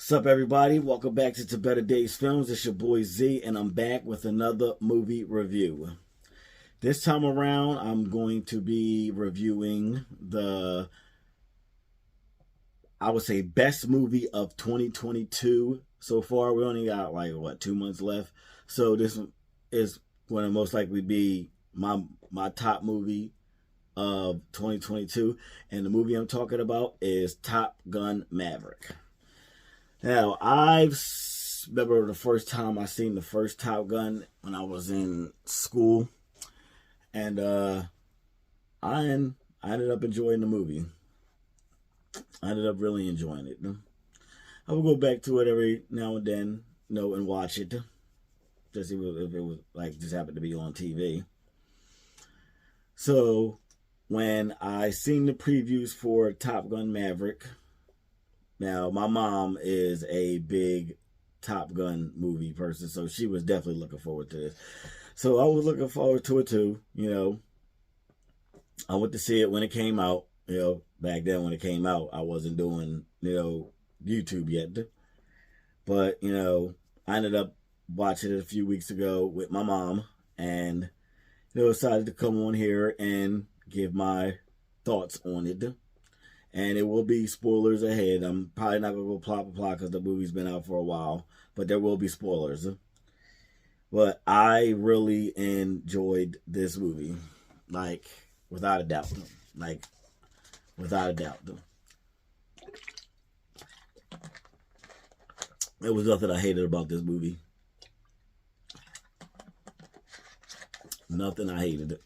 What's up, everybody? Welcome back to Better Days Films. It's your boy Z, and I'm back with another movie review. This time around, I'm going to be reviewing I would say, best movie of 2022 so far. We only got, 2 months left. So this is going to most likely be my top movie of 2022. And the movie I'm talking about is Top Gun Maverick. Now, I remember the first time I seen the first Top Gun when I was in school, and I ended up enjoying the movie. I ended up really enjoying it. I will go back to it every now and then, and watch it, just see if it was just happened to be on TV. So, when I seen the previews for Top Gun Maverick. Now, my mom is a big Top Gun movie person, so she was definitely looking forward to this. So I was looking forward to it too, I went to see it when it came out, back then when it came out, I wasn't doing, YouTube yet. But, I ended up watching it a few weeks ago with my mom and, decided to come on here and give my thoughts on it. And it will be spoilers ahead. I'm probably not going to go plot because the movie's been out for a while. But there will be spoilers. But I really enjoyed this movie. Without a doubt. Without a doubt. There was nothing I hated about this movie. Nothing I hated.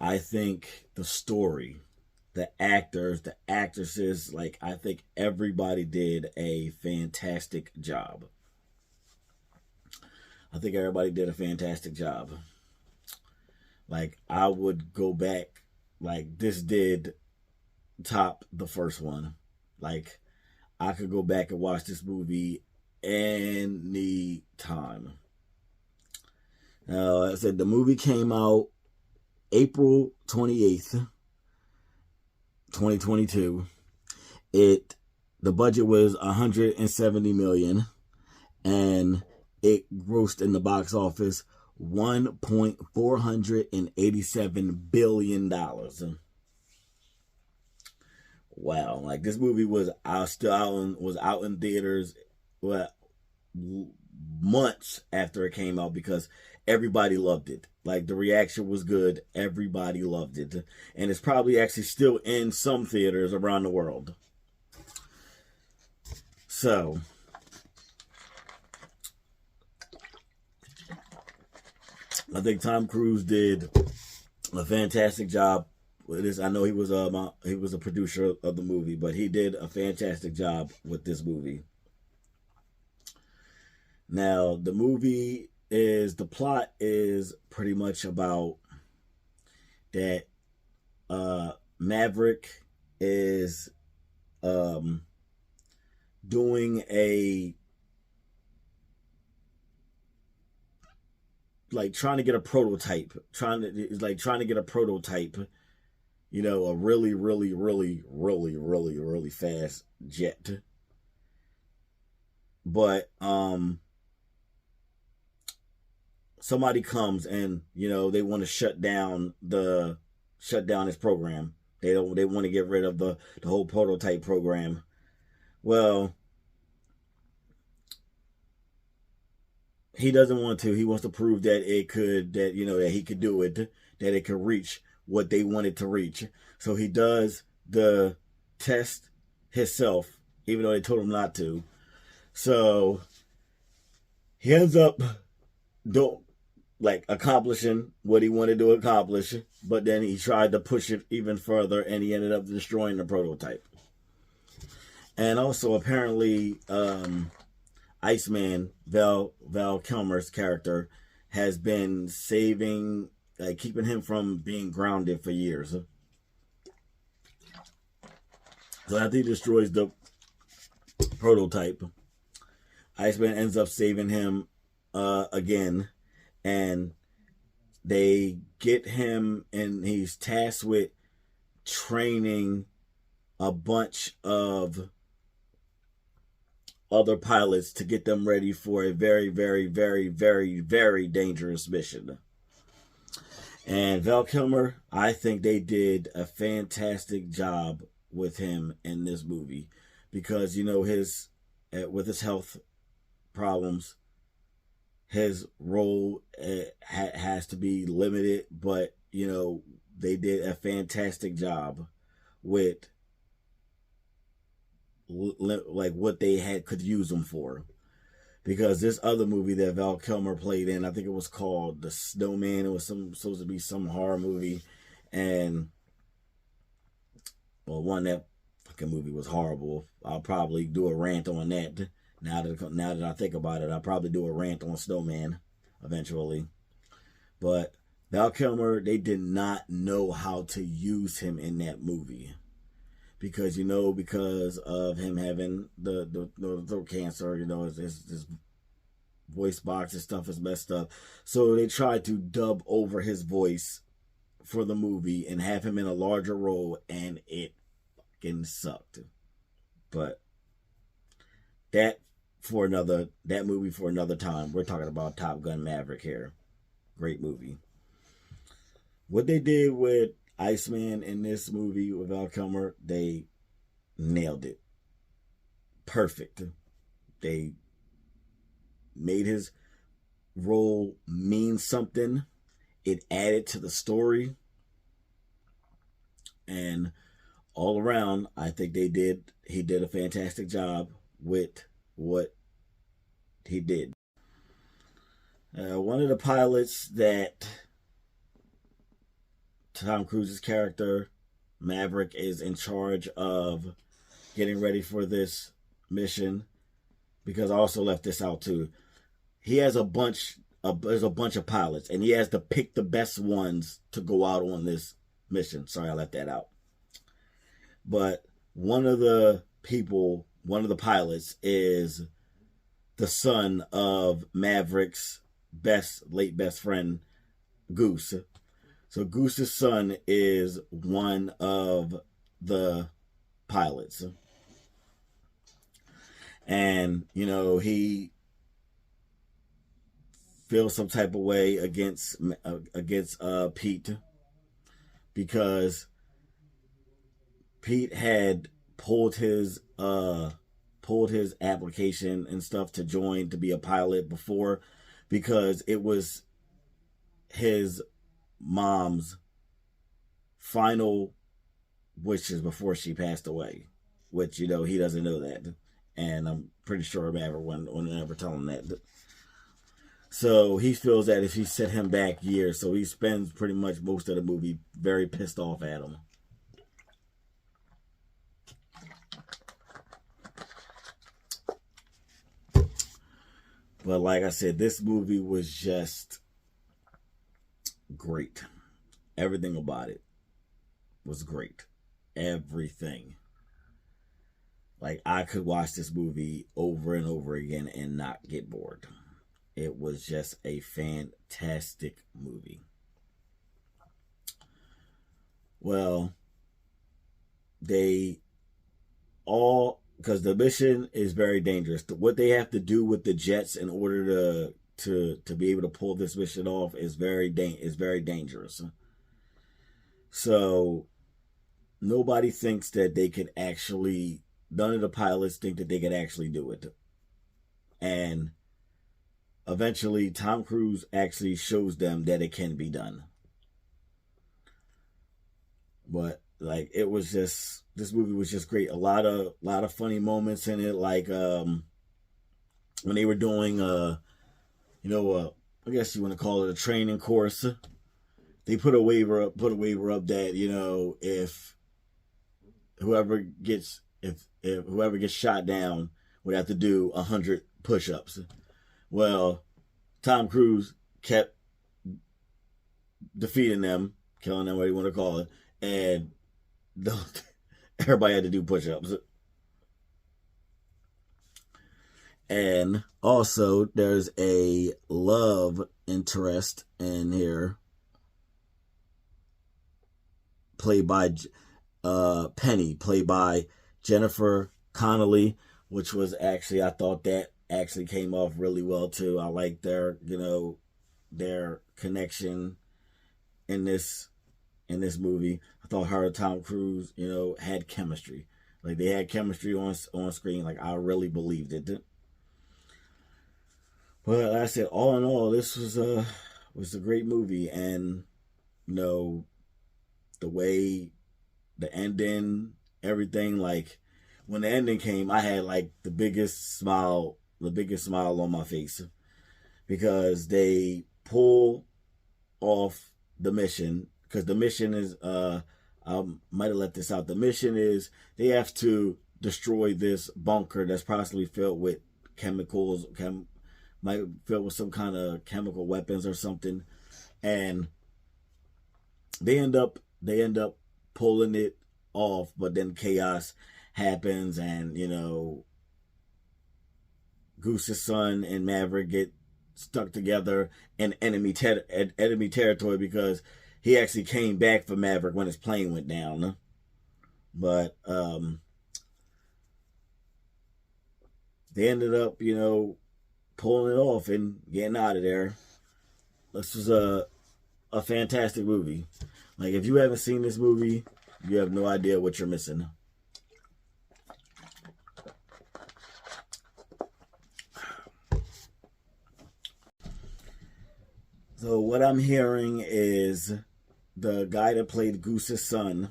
I think the story, the actors, the actresses, I think everybody did a fantastic job. I think everybody did a fantastic job. I would go back, this did top the first one. I could go back and watch this movie any time. Now, I said the movie came out April 28th. 2022. The budget was $170 million, and it grossed in the box office $1.487 billion. Wow! This movie was out in theaters, months after it came out because everybody loved it. The reaction was good. Everybody loved it. And it's probably actually still in some theaters around the world. So, I think Tom Cruise did a fantastic job with this. I know he was a producer of the movie, but he did a fantastic job with this movie. Now, the plot is pretty much about that Maverick is doing trying to get a prototype, trying to get a prototype, a really, really, really, really, really, really fast jet. But somebody comes and they want to shut down his program. They want to get rid of the whole prototype program. Well, he doesn't want to. He wants to prove that he could do it, that it could reach what they wanted to reach. So he does the test himself, even though they told him not to. So he ends up accomplishing what he wanted to accomplish, but then he tried to push it even further, and he ended up destroying the prototype. And also, apparently, Iceman, Val Kilmer's character, has been keeping him from being grounded for years. So after he destroys the prototype, Iceman ends up saving him again. And they get him, and he's tasked with training a bunch of other pilots to get them ready for a very, very, very, very, very dangerous mission. And Val Kilmer, I think they did a fantastic job with him in this movie because, you know, his with his health problems, his role has to be limited, but, you know, they did a fantastic job with like what they could use him for. Because this other movie that Val Kilmer played in, I think it was called The Snowman. It was supposed to be some horror movie, and well, that fucking movie was horrible. I'll probably do a rant on that. Now that I think about it, I'll probably do a rant on Snowman eventually. But Val Kilmer, they did not know how to use him in that movie. Because, you know, because of him having the throat cancer, you know, his voice box and stuff is messed up. So they tried to dub over his voice for the movie and have him in a larger role, and it fucking sucked. But that movie for another time. We're talking about Top Gun Maverick here. Great movie. What they did with Iceman in this movie with Val Kilmer, they nailed it. Perfect. They made his role mean something. It added to the story. And all around, I think he did a fantastic job with what he did. One of the pilots that Tom Cruise's character, Maverick, is in charge of getting ready for this mission, because I also left this out too. He has there's a bunch of pilots, and he has to pick the best ones to go out on this mission. Sorry, I left that out. But one of the pilots is the son of Maverick's late best friend, Goose. So Goose's son is one of the pilots. And, you know, he feels some type of way against Pete, because Pete had pulled his application and stuff to join to be a pilot before, because it was his mom's final wishes before she passed away, which, you know, he doesn't know that, and I'm pretty sure Maverick wouldn't ever tell him that. So he feels that if he set him back years, so he spends pretty much most of the movie very pissed off at him. But like I said, this movie was just great. Everything about it was great. Everything. Like, I could watch this movie over and over again and not get bored. It was just a fantastic movie. Well, because the mission is very dangerous. What they have to do with the jets in order to be able to pull this mission off is very dangerous. So nobody thinks that they can actually. None of the pilots think that they could actually do it. And eventually, Tom Cruise actually shows them that it can be done. But like, it was just, this movie was just great. A lot of funny moments in it, like when they were doing I guess you want to call it a training course. They put a waiver up that, you know, if whoever gets shot down would have to do 100 push-ups. Well, Tom Cruise kept defeating them, killing them, what you want to call it, and everybody had to do push-ups. And also, there's a love interest in here, played by Penny, played by Jennifer Connelly, which was actually, I thought that actually came off really well too. I like their, their connection in this movie. I thought her and Tom Cruise, had chemistry. Like they had chemistry on screen. Like I really believed it. But like I said, all in all, this was a great movie, and the way the ending, everything. Like when the ending came, I had like the biggest smile on my face because they pull off the mission. Because the mission is, I might have left this out. The mission is they have to destroy this bunker that's possibly filled with chemicals, might filled with some kind of chemical weapons or something, and they end up pulling it off, but then chaos happens, and Goose's son and Maverick get stuck together in enemy territory because he actually came back for Maverick when his plane went down. But they ended up, pulling it off and getting out of there. This was a fantastic movie. Like if you haven't seen this movie, you have no idea what you're missing. So what I'm hearing is the guy that played Goose's son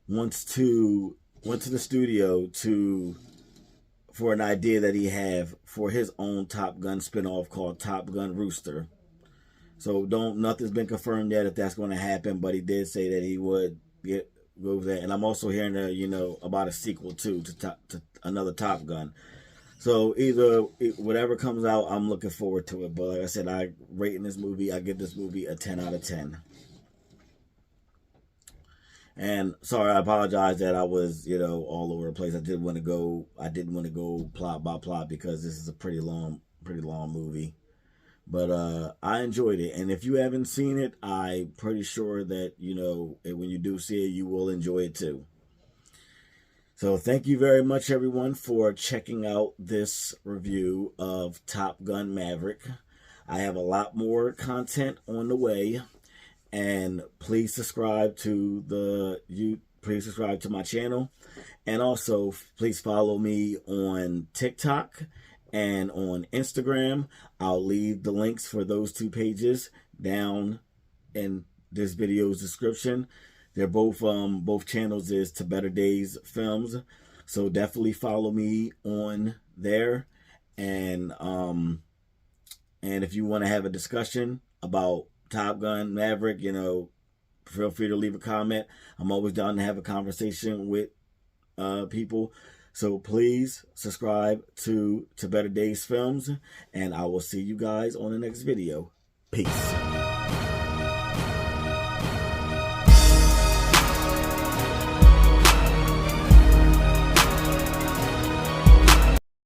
went to the studio for an idea that he have for his own Top Gun spinoff called Top Gun Rooster. So nothing's been confirmed yet if that's going to happen, but he did say that he would go with that. And I'm also hearing about a sequel too to another Top Gun. So either whatever comes out, I'm looking forward to it. But like I said, I give this movie a 10 out of 10. And sorry, I apologize that I was, all over the place. I didn't want to go plot by plot because this is a pretty long movie. But I enjoyed it. And if you haven't seen it, I'm pretty sure that, when you do see it, you will enjoy it too. So thank you very much, everyone, for checking out this review of Top Gun Maverick. I have a lot more content on the way. And please subscribe to my channel. And also, please follow me on TikTok and on Instagram. I'll leave the links for those two pages down in this video's description. They're both channels is To Better Days Films. So definitely follow me on there. And if you want to have a discussion about Top Gun Maverick, feel free to leave a comment. I'm always down to have a conversation with people. So please subscribe to Better Days Films, and I will see you guys on the next video. Peace.